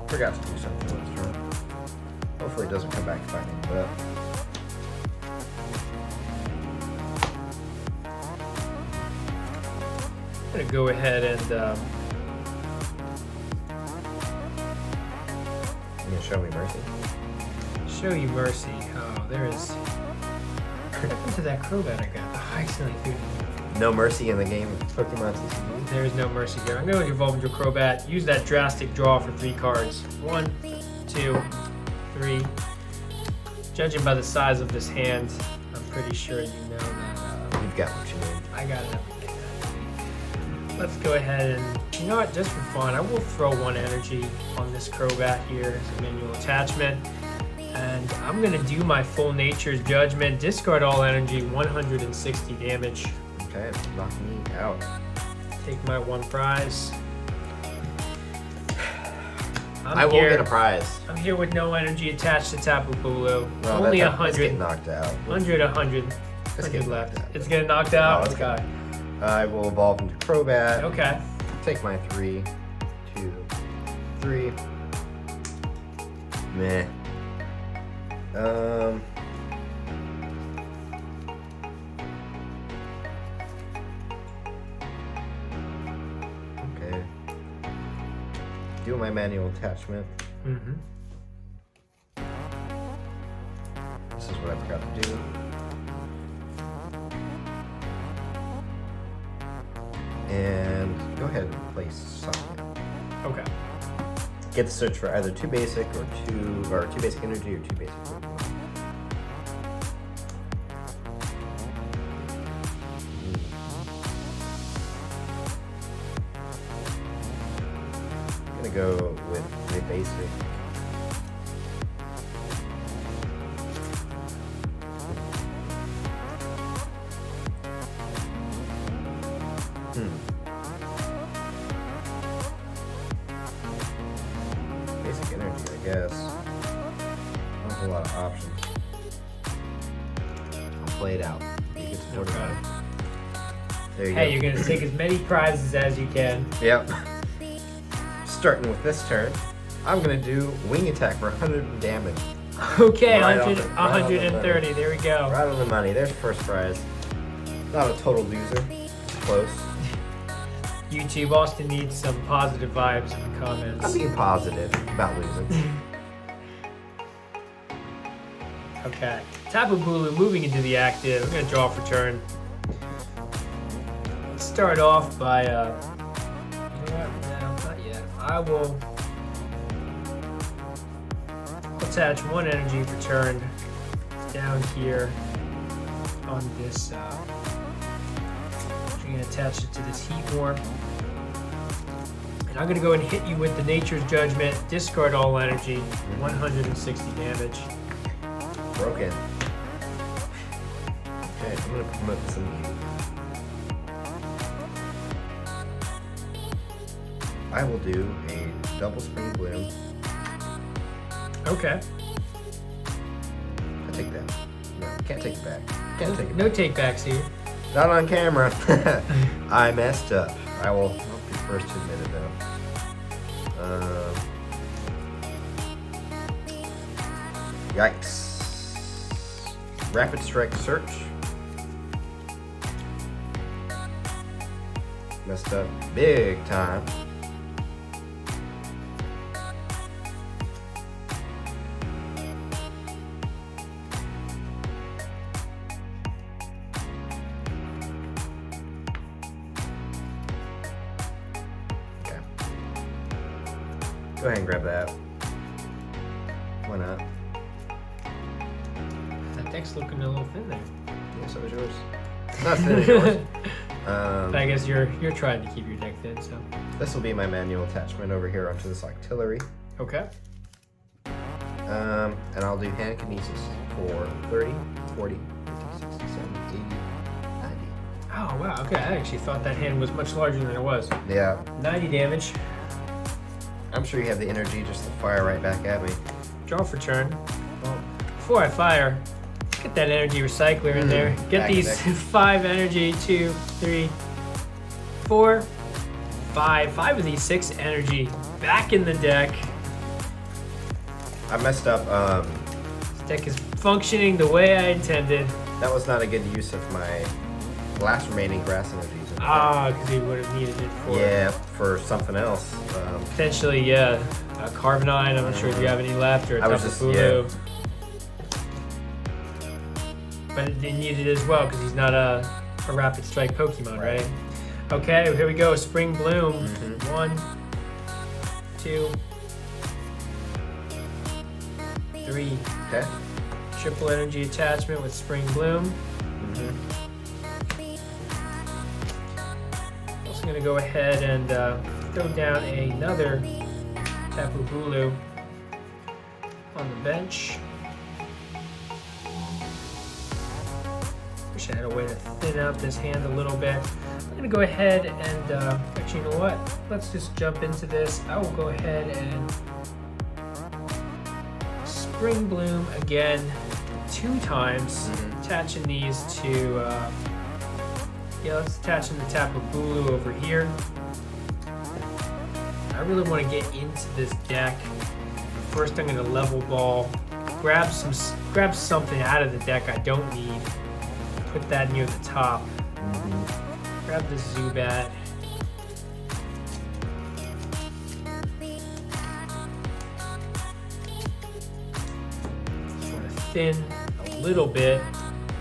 Forgot to do something last turn. Hopefully it doesn't come back to bite me, but... I'm gonna go ahead and You gonna show me mercy? show you mercy. Oh, there is. What happened to that Crobat I got? Oh, I accidentally threw it. No mercy in the game of Pokemon TCG. There is no mercy here. I'm going to evolve into a Crobat. Use that drastic draw for 3 cards. 1, 2, 3. Judging by the size of this hand, I'm pretty sure you know that. You've got what you need. I got everything. Let's go ahead and, you know what, just for fun, I will throw 1 energy on this Crobat here as a manual attachment. And I'm going to do my full Nature's Judgment, discard all energy, 160 damage. Okay, knock me out. Take my 1 prize. I will get a prize. I'm here with no energy attached to Tapu Bulu. No, Only let's 100. get knocked out. 100 get left. knocked out. It's getting knocked out. Oh, okay. I will evolve into Crobat. Okay. Take my 3, 2, 3. Meh. Okay. Do my manual attachment. Mm-hmm. This is what I forgot to do. And go ahead and place something. Okay. Get the search for either 2 basic or 2 basic energy or 2 basic Pokemon. I'm gonna go with the basic. Basic energy, I guess. Not a whole lot of options. I'll play it out. You get to order about it. There you go. Hey, you're going to take as many prizes as you can. Yep. Starting with this turn, I'm gonna do Wing Attack for 100 damage. Okay, Right 100, on the 130. There we go. Right on the money. There's first prize. Not a total loser. Close. YouTube, Austin needs some positive vibes in the comments. I'm being positive about losing. Okay. Tapu Bulu moving into the active. I'm going to draw for turn. Let's start off by, you know what? No, not yet. I will attach 1 energy for turn down here on this. I'm going to attach it to this Heat Warp. And I'm going to go and hit you with the Nature's Judgment. Discard all energy. 160 damage. Broken. Okay, I'm gonna promote this immediately. I will do a double spring bloom. Okay. I take that. No, can't take it back. Can't take it No back. take backs here. Not on camera. I messed up. I will be first to admit it though. Yikes. Rapid Strike Search. Messed up big time. Go ahead and grab that. Why not? That deck's looking a little thin there. Yeah, so is yours. Not as thin as yours. But I guess you're trying to keep your deck thin, so. This will be my manual attachment over here onto this artillery. Okay. And I'll do hand kinesis for 30, 40, 50, 60, 70, 80, 90. Oh, wow. Okay, I actually thought that hand was much larger than it was. Yeah. 90 damage. I'm sure you have the energy just to fire right back at me. Draw for turn. Well, before I fire, get that energy recycler in there. Get these Academic. 5 energy, 2, 3, 4, 5. 5 of these 6 energy back in the deck. I messed up. This deck is functioning the way I intended. That was not a good use of my last remaining grass energies. in the deck. Ah, because we would have needed it for Yeah, for something else. potentially, yeah, a Carbonite. I'm not sure if you have any left, or a I was Tapu just- Bulu. But it needed it as well because he's not a rapid strike Pokemon, right? Okay, here we go. Spring Bloom. 1, 2, 3. Okay. Triple energy attachment with Spring Bloom. Also gonna go ahead and throw down another Tapu Bulu on the bench. Wish I had a way to thin out this hand a little bit. I'm gonna go ahead and actually, you know what? Let's just jump into this. I will go ahead and Spring Bloom again 2 times, attaching these to, let's attach the Tapu Bulu over here. I really want to get into this deck. First, I'm going to level ball, grab something out of the deck I don't need, put that near the top, grab this Zubat. Thin a little bit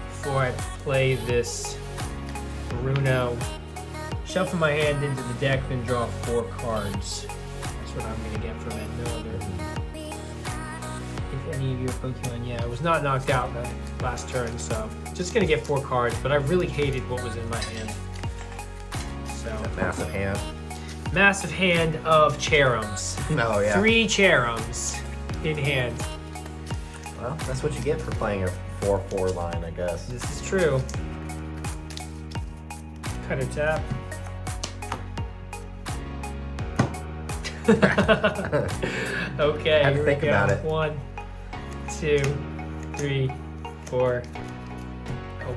before I play this Bruno. Shuffle my hand into the deck, then draw 4 cards. That's what I'm gonna get from it. No other. If any of your Pokemon, yeah, I was not knocked out the last turn, so just gonna get 4 cards. But I really hated what was in my hand. So A massive hand. massive hand of Cherums. Oh yeah. 3 Cherums in hand. Well, that's what you get for playing a 4/4 line, I guess. This is true. Cutter tap. Okay, Had to here think we go. about it. 1, 2, 3, 4.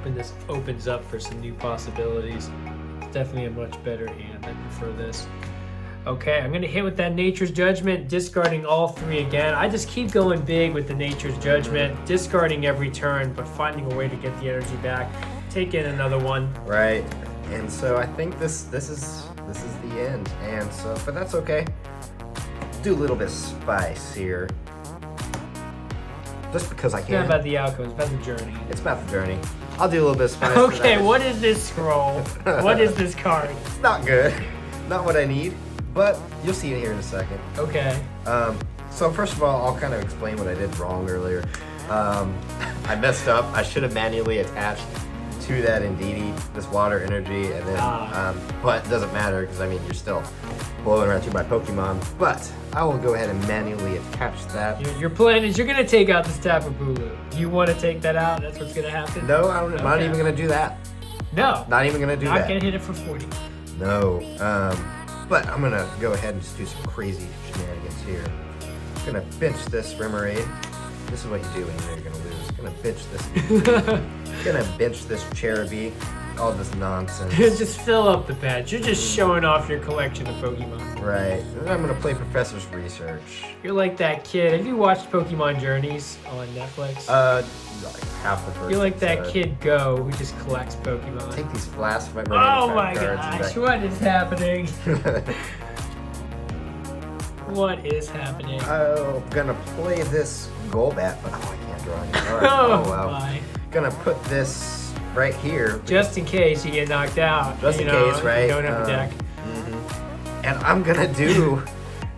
This opens up for some new possibilities. It's definitely a much better hand. I prefer this. Okay, I'm gonna hit with that Nature's Judgment, discarding all 3 again. I just keep going big with the Nature's Judgment, discarding every turn, but finding a way to get the energy back. Take in another one. Right. And so I think this is the end. And so, but that's okay. Do a little bit of spice here. Just because I It's not can. about the outcome, it's about the journey. It's about the journey. I'll do a little bit of spice. for Okay, that. what is this scroll? What is this card? It's not good. Not what I need. But you'll see it here in a second. Okay. So first of all, I'll kind of explain what I did wrong earlier. I messed up. I should have manually attached to that Indeedee this water energy, and then, but it doesn't matter because I mean you're still blowing around through my Pokemon. But I will go ahead and manually attach that. Your plan is you're gonna take out this Tapu Bulu. You want to take that out? That's what's gonna happen? No, I'm not Okay. even gonna do that. No. Not even gonna do Not that. gonna hit it for 40. No. But I'm gonna go ahead and just do some crazy shenanigans here. I'm gonna bench this Remoraid. This is what you do when you know you're gonna lose. Gonna bench this. Gonna bench this Cherubi. All this nonsense. Just fill up the bench. You're just showing off your collection of Pokemon. Right. And I'm gonna play Professor's Research. You're like that kid. Have you watched Pokemon Journeys on Netflix? Like half the first. You're like that episode. kid Go who just collects Pokemon. Take these flasks of my Oh remaining my cards gosh, and what is happening? back. What is happening? I'm gonna play this Golbat, but I can't draw any cards. Oh wow. my. Gonna put this right here. Just in case you get knocked out. Just you in know, case, right? You don't have a deck. And I'm gonna do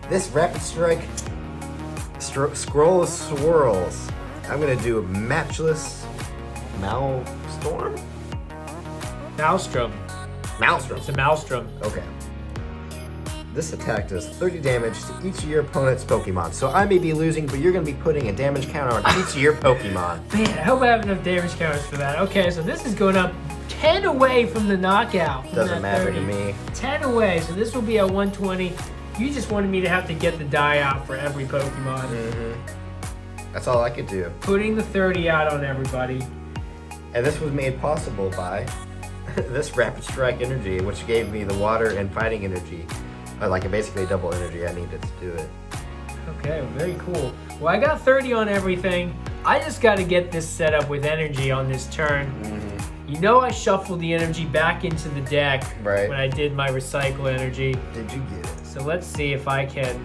this Rapid Strike Scroll of Swirls. I'm gonna do a Matchless Maelstrom? Maelstrom. Maelstrom. It's a Maelstrom. Okay. This attack does 30 damage to each of your opponent's Pokemon. So I may be losing, but you're going to be putting a damage counter on each of your Pokemon. Man, I hope I have enough damage counters for that. Okay, so this is going up 10 away from the knockout. From Doesn't that matter 30. to me. 10 away, so this will be at 120. You just wanted me to have to get the die out for every Pokemon. Mm-hmm. That's all I could do. Putting the 30 out on everybody. And this was made possible by this Rapid Strike energy, which gave me the water and fighting energy. Like basically double energy I needed to do it. Okay, very cool. Well, I got 30 on everything. I just got to get this set up with energy on this turn. Mm-hmm. You know I shuffled the energy back into the deck Right. when I did my recycle energy. Did you get it? So let's see if I can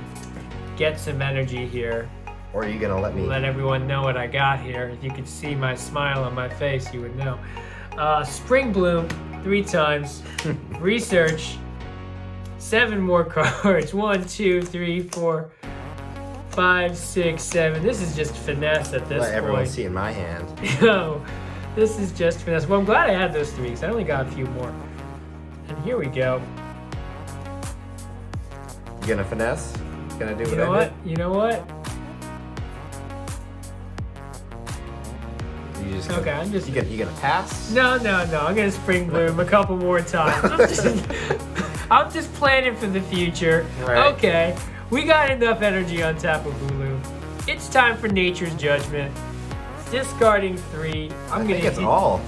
get some energy here. Or are you going to let me? Let everyone know what I got here. If you could see my smile on my face, you would know. Spring Bloom, 3 times. Research. 7 more cards. 1, 2, 3, 4, 5, 6, 7. This is just finesse at this Let everyone point. see in my hand. No, this is just finesse. Well, I'm glad I had those 3 because I only got a few more. And here we go. You gonna finesse? Gonna do You what know I what? You know what? did? You just Okay, I'm just. You gonna pass? No. I'm gonna Spring Bloom a couple more times. I'm just planning for the future. Right. Okay, we got enough energy on Tapu Bulu. It's time for Nature's Judgment. Discarding 3. I think it's all.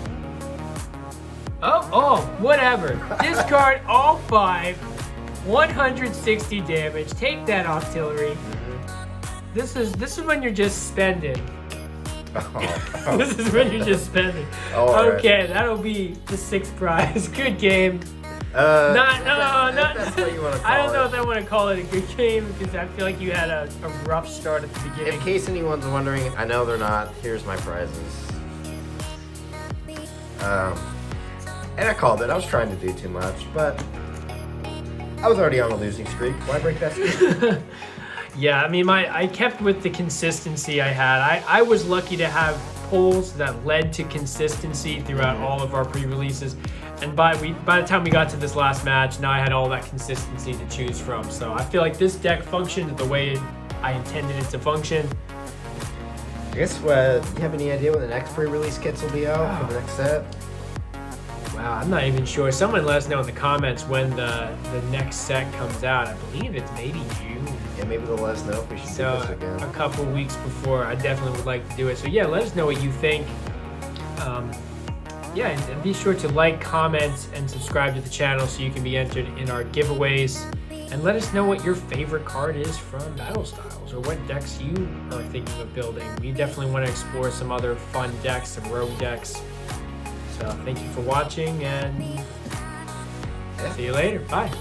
Oh, whatever. Discard all 5. 160 damage. Take that, Octillery. Mm-hmm. This is when you're just spending. Oh. This is when you're just spending. All right. Okay, that'll be the 6th prize. Good game. That's Not. what you want to call I don't know it. if I want to call it a good game because I feel like you had a rough start at the beginning. In case anyone's wondering, I know they're not. Here's my prizes. And I called it. I was trying to do too much, but I was already on a losing streak. Why break that streak? Yeah, I mean, I kept with the consistency I had. I was lucky to have polls that led to consistency throughout all of our pre-releases. And by the time we got to this last match, now I had all that consistency to choose from. So I feel like this deck functioned the way I intended it to function. I guess, do you have any idea when the next pre-release kits will be out for the next set? Wow, I'm not even sure. Someone let us know in the comments when the next set comes out. I believe it's maybe June. Yeah, maybe they'll let us know if we should do So this again. a couple weeks before, I definitely would like to do it. So yeah, let us know what you think. Yeah, and be sure to like, comment, and subscribe to the channel so you can be entered in our giveaways. And let us know what your favorite card is from Battle Styles or what decks you are thinking of building. We definitely want to explore some other fun decks, some rogue decks. So thank you for watching and see you later. Bye.